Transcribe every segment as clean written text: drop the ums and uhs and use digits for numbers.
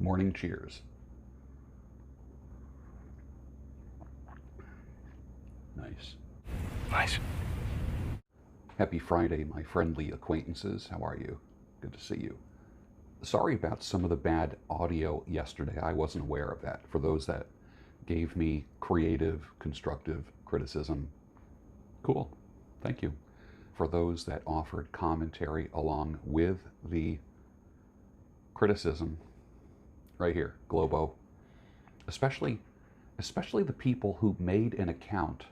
Morning cheers. Nice. Nice. Happy Friday, my friendly acquaintances. How are you? Good to see you. Sorry about some of the bad audio yesterday. I wasn't aware of that. For those that gave me creative, constructive criticism, cool. Thank you. For those that offered commentary along with the criticism, right here, Globo, especially the people who made an account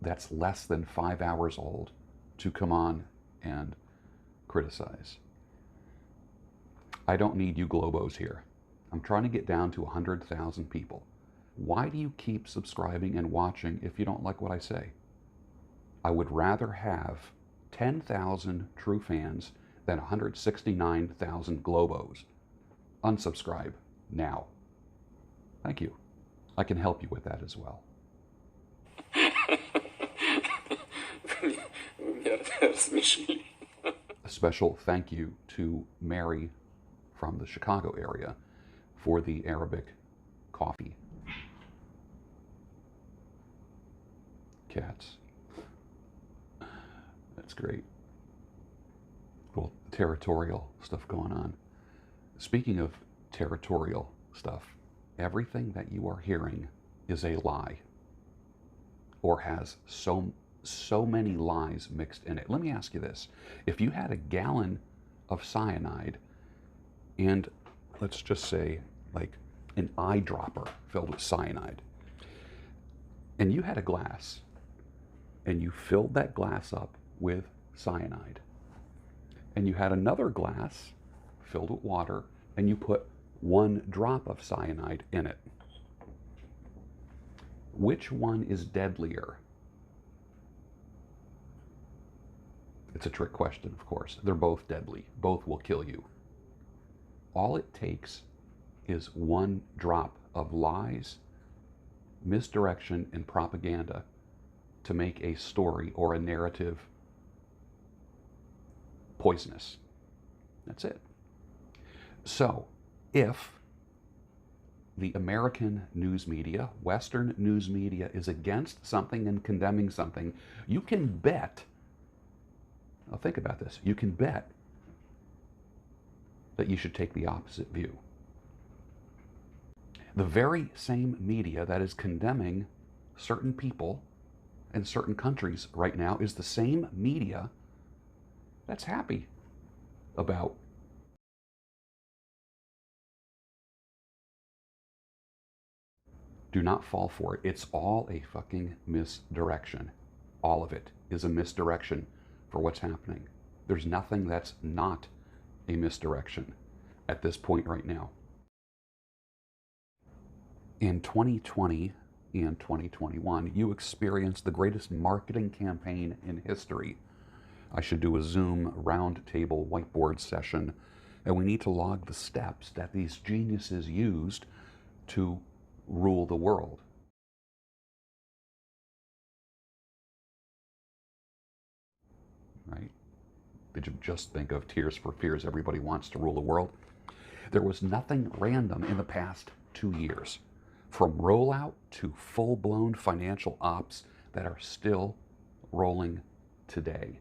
that's less than 5 hours old to come on and criticize. I don't need you Globos here. I'm trying to get down to 100,000 people. Why do you keep subscribing and watching if you don't like what I say? I would rather have 10,000 true fans than 169,000 Globos. Unsubscribe now. Thank you. I can help you with that as well. A special thank you to Mary from the Chicago area for the Arabic coffee. Cats. That's great. Cool. Territorial stuff going on. Speaking of territorial stuff, everything that you are hearing is a lie or has so many lies mixed in it. Let me ask you this. If you had a gallon of cyanide and let's just say like an eyedropper filled with cyanide, and you had a glass and you filled that glass up with cyanide, and you had another glass filled with water and you put 1 drop of cyanide in it, which one is deadlier? It's a trick question, of course. They're both deadly. Both will kill you. All it takes is 1 drop of lies, misdirection, and propaganda to make a story or a narrative poisonous. That's it. So, if the American news media, Western news media, is against something and condemning something, you can bet, now think about this, you can bet that you should take the opposite view. The very same media that is condemning certain people in certain countries right now is the same media that's happy about do not fall for it. It's all a fucking misdirection. All of it is a misdirection for what's happening. There's nothing that's not a misdirection at this point right now. In 2020 and 2021, you experienced the greatest marketing campaign in history. I should do a Zoom roundtable whiteboard session, and we need to log the steps that these geniuses used to rule the world. Right? Did you just think of Tears for Fears, everybody wants to rule the world? There was nothing random in the past 2 years, from rollout to full-blown financial ops that are still rolling today.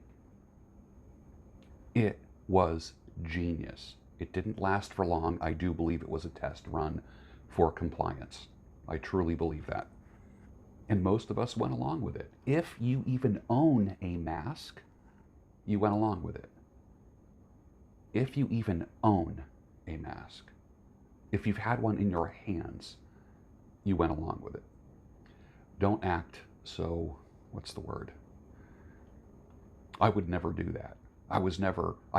It was genius. It didn't last for long. I do believe it was a test run for compliance. I truly believe that. And most of us went along with it. If you even own a mask, you went along with it. If you even own a mask, if you've had one in your hands, you went along with it. Don't act so, what's the word? I would never do that. I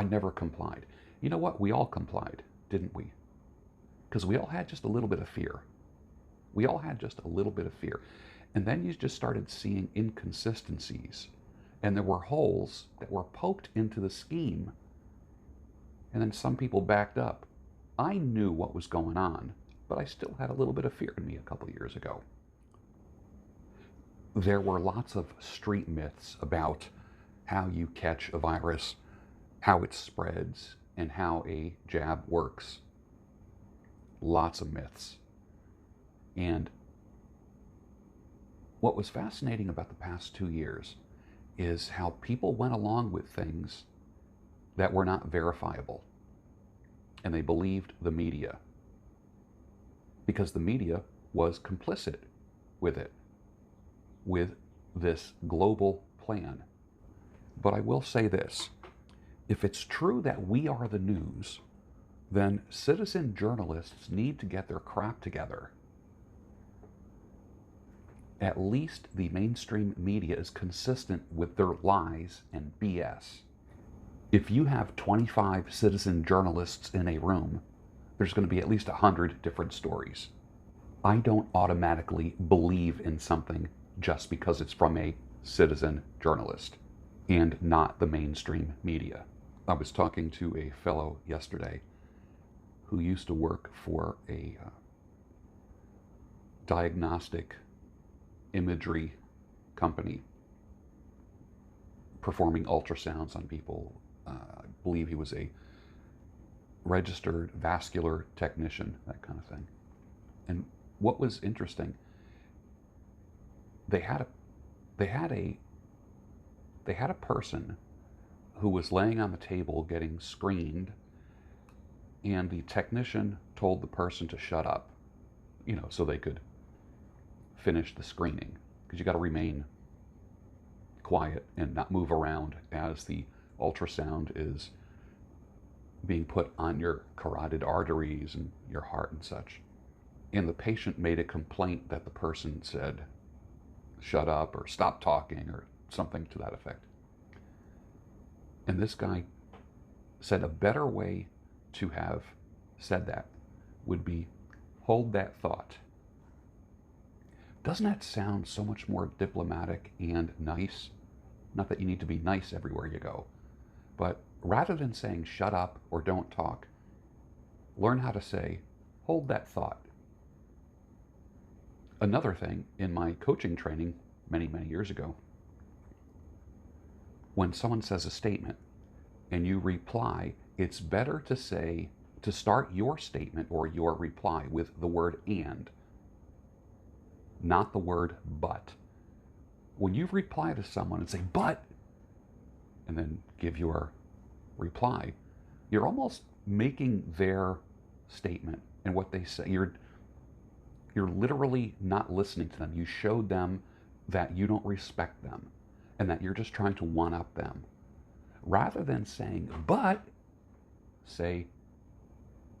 never complied. You know what? We all complied, didn't we? Because we all had just a little bit of fear. We all had just a little bit of fear. And then you just started seeing inconsistencies. And there were holes that were poked into the scheme. And then some people backed up. I knew what was going on, but I still had a little bit of fear in me a couple of years ago. There were lots of street myths about how you catch a virus, how it spreads, and how a jab works. lots of myths. And what was fascinating about the past 2 years is how people went along with things that were not verifiable. And they believed the media because the media was complicit with it, with this global plan. But I will say this, if it's true that we are the news, then citizen journalists need to get their crap together. At least the mainstream media is consistent with their lies and BS. If you have 25 citizen journalists in a room, there's going to be at least 100 different stories. I don't automatically believe in something just because it's from a citizen journalist and not the mainstream media. I was talking to a fellow yesterday who used to work for a diagnostic imagery company performing ultrasounds on people. I believe he was a registered vascular technician, that kind of thing. And what was interesting, they had a person who was laying on the table getting screened, and the technician told the person to shut up, so they could finish the screening, because you got to remain quiet and not move around as the ultrasound is being put on your carotid arteries and your heart and such. And the patient made a complaint that the person said, shut up or stop talking or something to that effect. And this guy said a better way to have said that would be, hold that thought. Doesn't that sound so much more diplomatic and nice? Not that you need to be nice everywhere you go, but rather than saying shut up or don't talk, learn how to say, hold that thought. Another thing, in my coaching training many, many years ago, when someone says a statement and you reply, it's better to start your statement or your reply with the word and, not the word but. When you reply to someone and say but, and then give your reply, you're almost making their statement and what they say. You're literally not listening to them. You showed them that you don't respect them and that you're just trying to one-up them. Rather than saying but, say,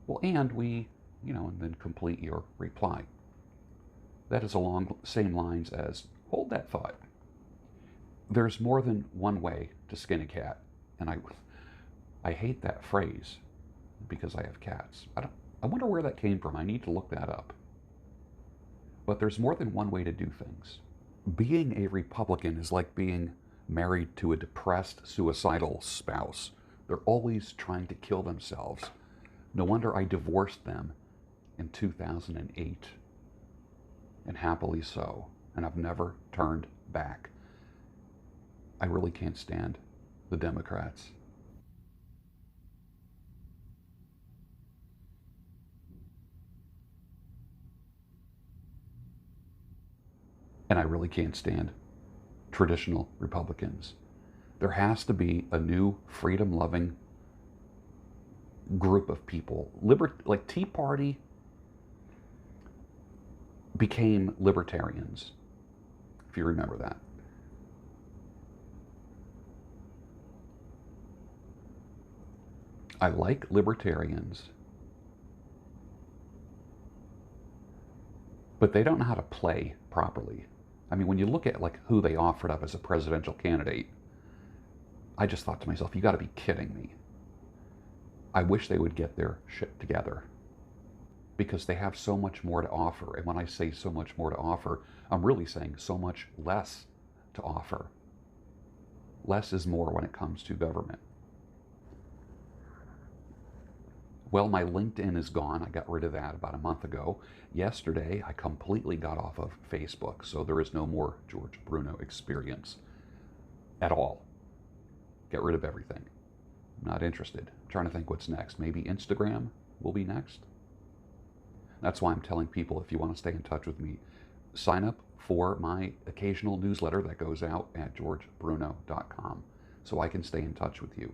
well, and we, and then complete your reply. That is along the same lines as hold that thought. There's more than one way to skin a cat, and I hate that phrase because I have cats. I wonder where that came from. I need to look that up. But there's more than one way to do things. Being a Republican is like being married to a depressed, suicidal spouse. They're always trying to kill themselves. No wonder I divorced them in 2008. And happily so. And I've never turned back. I really can't stand the Democrats. And I really can't stand traditional Republicans. There has to be a new freedom-loving group of people. Like Tea Party became libertarians, if you remember that. I like libertarians, but they don't know how to play properly. I mean, when you look at like who they offered up as a presidential candidate, I just thought to myself, you got to be kidding me. I wish they would get their shit together, because they have so much more to offer. And when I say so much more to offer, I'm really saying so much less to offer. Less is more when it comes to government. Well, my LinkedIn is gone. I got rid of that about a month ago. Yesterday, I completely got off of Facebook, so there is no more George Bruno experience at all. Get rid of everything. I'm not interested. I'm trying to think what's next. Maybe Instagram will be next. That's why I'm telling people, if you want to stay in touch with me, sign up for my occasional newsletter that goes out at georgebruno.com so I can stay in touch with you.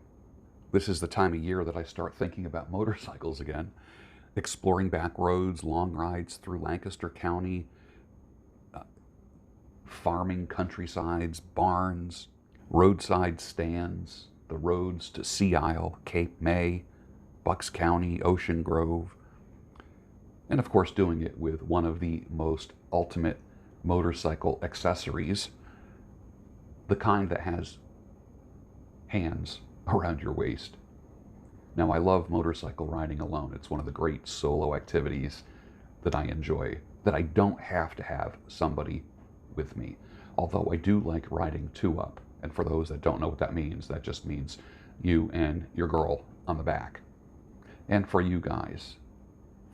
This is the time of year that I start thinking about motorcycles again, exploring back roads, long rides through Lancaster County, farming countrysides, barns, roadside stands, the roads to Sea Isle, Cape May, Bucks County, Ocean Grove, and of course doing it with one of the most ultimate motorcycle accessories, the kind that has hands around your waist. Now, I love motorcycle riding alone. It's one of the great solo activities that I enjoy, that I don't have to have somebody with me. Although I do like riding two up. And for those that don't know what that just means you and your girl on the back. And for you guys,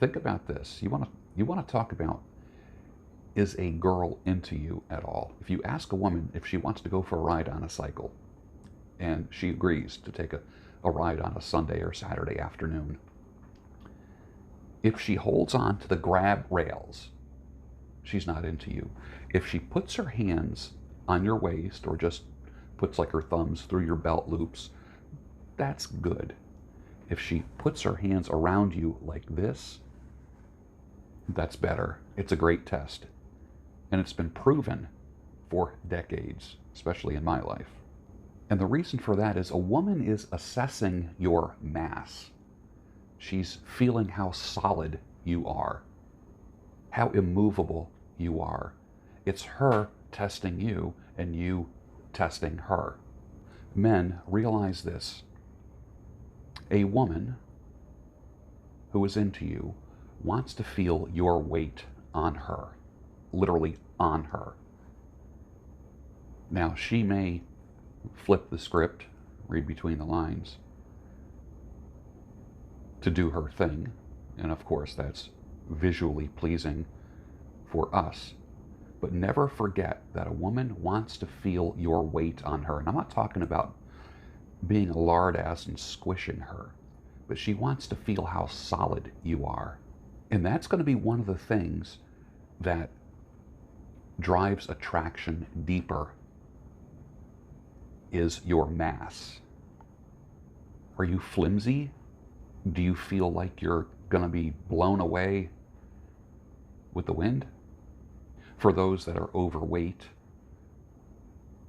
think about this. You want to talk about, is a girl into you at all? If you ask a woman if she wants to go for a ride on a cycle, and she agrees to take a ride on a Sunday or Saturday afternoon, if she holds on to the grab rails, she's not into you. If she puts her hands on your waist or just puts like her thumbs through your belt loops, that's good. If she puts her hands around you like this, that's better. It's a great test. And it's been proven for decades, especially in my life. And the reason for that is a woman is assessing your mass. She's feeling how solid you are, how immovable you are. It's her testing you and you testing her. Men, realize this. A woman who is into you wants to feel your weight on her, literally on her. Now, she may flip the script, read between the lines, to do her thing, and of course that's visually pleasing for us. But never forget that a woman wants to feel your weight on her. And I'm not talking about being a lard ass and squishing her, but she wants to feel how solid you are. And that's going to be one of the things that drives attraction deeper, is your mass. Are you flimsy? Do you feel like you're going to be blown away with the wind? For those that are overweight,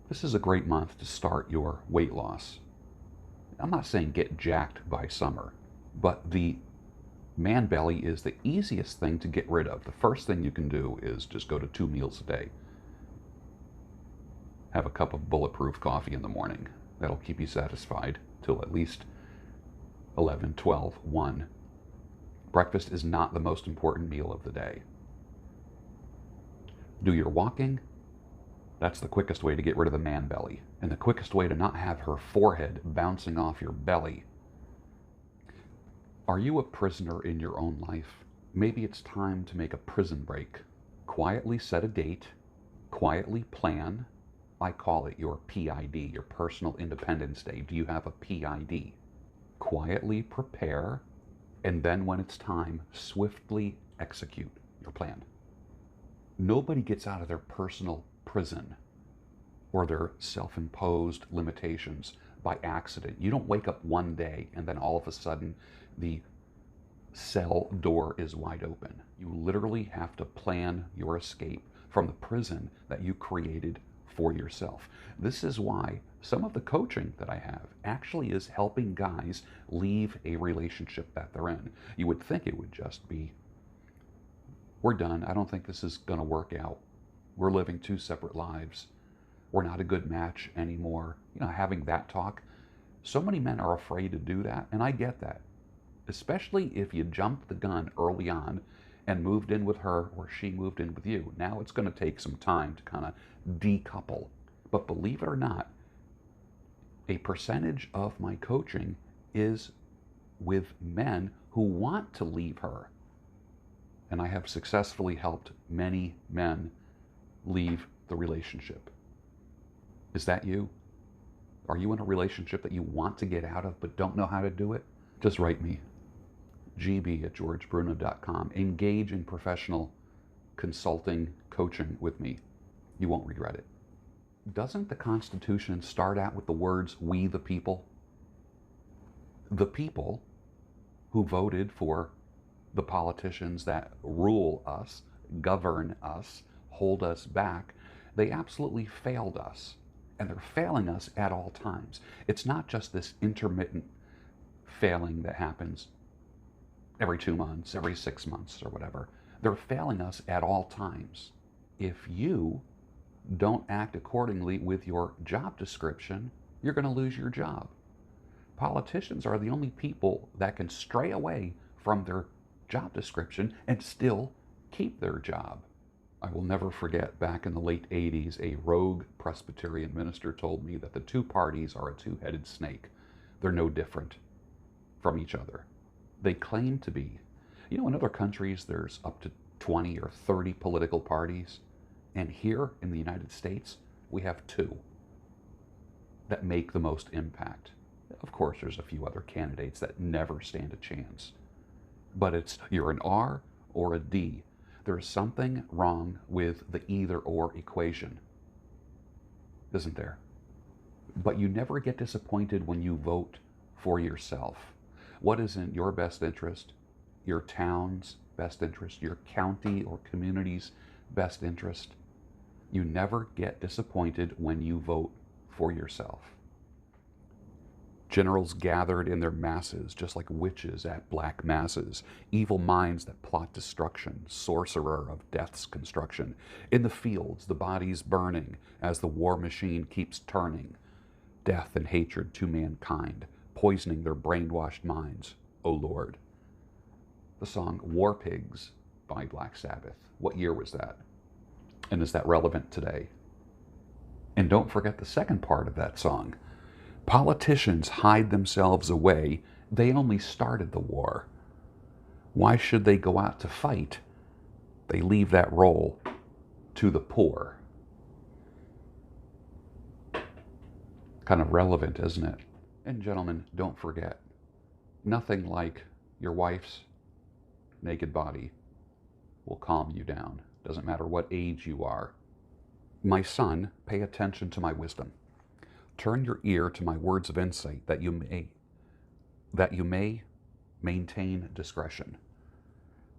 this is a great month to start your weight loss. I'm not saying get jacked by summer, but the man belly is the easiest thing to get rid of. The first thing you can do is just go to 2 meals a day. Have a cup of bulletproof coffee in the morning. That'll keep you satisfied till at least 11, 12, 1. Breakfast is not the most important meal of the day. Do your walking. That's the quickest way to get rid of the man belly, and the quickest way to not have her forehead bouncing off your belly. Are you a prisoner in your own life? Maybe it's time to make a prison break. Quietly set a date, quietly plan. I call it your PID, your Personal Independence Day. Do you have a PID? Quietly prepare, and then when it's time, swiftly execute your plan. Nobody gets out of their personal prison or their self-imposed limitations by accident. You don't wake up one day and then all of a sudden the cell door is wide open. You literally have to plan your escape from the prison that you created for yourself. This is why some of the coaching that I have actually is helping guys leave a relationship that they're in. You would think it would just be, we're done. I don't think this is going to work out. We're living 2 separate lives. We're not a good match anymore. You know, having that talk. So many men are afraid to do that, and I get that. Especially if you jumped the gun early on and moved in with her or she moved in with you. Now it's going to take some time to kind of decouple. But believe it or not, a percentage of my coaching is with men who want to leave her. And I have successfully helped many men leave the relationship. Is that you? Are you in a relationship that you want to get out of but don't know how to do it? Just write me, gb@georgebruno.com. Engage in professional consulting, coaching with me. You won't regret it. Doesn't the Constitution start out with the words, "we the people"? The people who voted for the politicians that rule us, govern us, hold us back, they absolutely failed us. And they're failing us at all times. It's not just this intermittent failing that happens every 2 months, every 6 months, or whatever. They're failing us at all times. If you don't act accordingly with your job description, you're going to lose your job. Politicians are the only people that can stray away from their job description and still keep their job. I will never forget, back in the late 80s, a rogue Presbyterian minister told me that the two parties are a two-headed snake. They're no different from each other. They claim to be. You know, in other countries, there's up to 20 or 30 political parties. And here in the United States, we have two that make the most impact. Of course, there's a few other candidates that never stand a chance. But it's, you're an R or a D. There's something wrong with the either-or equation, isn't there? But you never get disappointed when you vote for yourself. What is in your best interest, your town's best interest, your county or community's best interest? You never get disappointed when you vote for yourself. Generals gathered in their masses, just like witches at black masses, evil minds that plot destruction, sorcerer of death's construction. In the fields, the bodies burning, as the war machine keeps turning. Death and hatred to mankind, poisoning their brainwashed minds, O Lord. The song War Pigs by Black Sabbath. What year was that? And is that relevant today? And don't forget the second part of that song. Politicians hide themselves away. They only started the war. Why should they go out to fight? They leave that role to the poor. Kind of relevant, isn't it? And gentlemen, don't forget, nothing like your wife's naked body will calm you down. Doesn't matter what age you are. My son, pay attention to my wisdom. Turn your ear to my words of insight, that you may maintain discretion,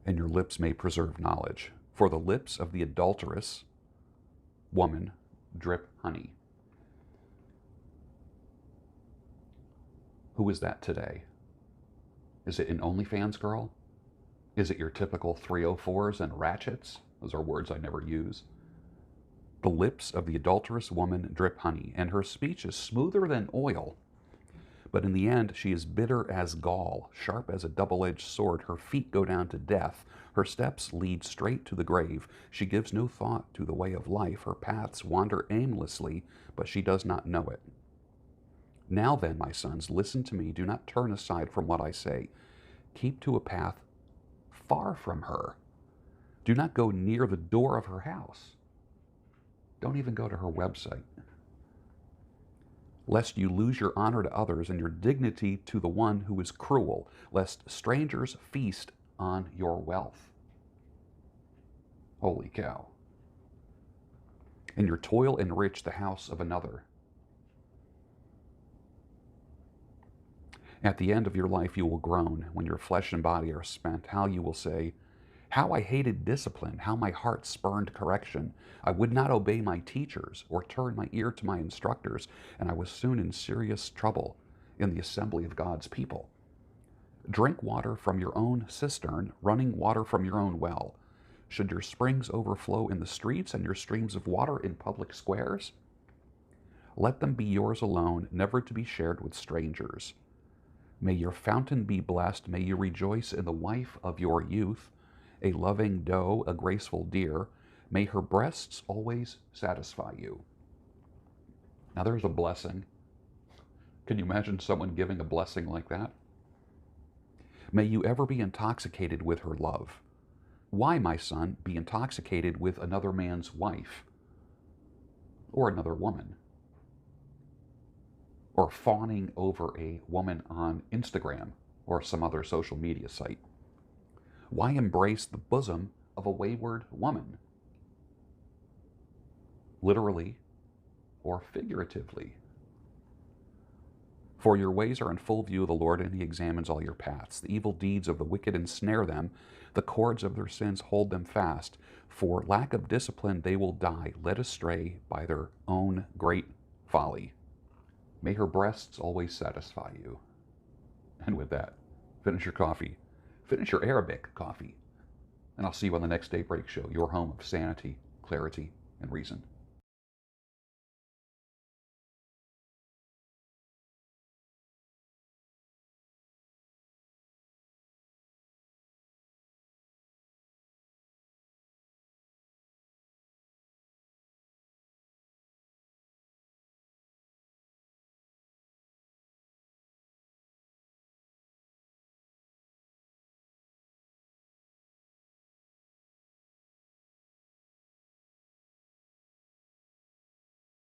and your lips may preserve knowledge. For the lips of the adulterous woman drip honey. Who is that today? Is it an OnlyFans girl? Is it your typical 304s and ratchets? Those are words I never use. The lips of the adulterous woman drip honey, and her speech is smoother than oil. But in the end, she is bitter as gall, sharp as a double-edged sword. Her feet go down to death. Her steps lead straight to the grave. She gives no thought to the way of life. Her paths wander aimlessly, but she does not know it. Now then, my sons, listen to me. Do not turn aside from what I say. Keep to a path far from her. Do not go near the door of her house. Don't even go to her website. Lest you lose your honor to others and your dignity to the one who is cruel, lest strangers feast on your wealth. Holy cow. And your toil enrich the house of another. At the end of your life you will groan when your flesh and body are spent. How you will say, how I hated discipline, how my heart spurned correction. I would not obey my teachers or turn my ear to my instructors, and I was soon in serious trouble in the assembly of God's people. Drink water from your own cistern, running water from your own well. Should your springs overflow in the streets and your streams of water in public squares? Let them be yours alone, never to be shared with strangers. May your fountain be blessed. May you rejoice in the wife of your youth, a loving doe, a graceful deer. May her breasts always satisfy you. Now there's a blessing. Can you imagine someone giving a blessing like that? May you ever be intoxicated with her love. Why, my son, be intoxicated with another man's wife? Or another woman? Or fawning over a woman on Instagram or some other social media site? Why embrace the bosom of a wayward woman? Literally or figuratively. For your ways are in full view of the Lord, and he examines all your paths. The evil deeds of the wicked ensnare them. The cords of their sins hold them fast. For lack of discipline they will die, led astray by their own great folly. May her breasts always satisfy you. And with that, finish your coffee. Finish your Arabic coffee. And I'll see you on the next Daybreak Show, your home of sanity, clarity, and reason.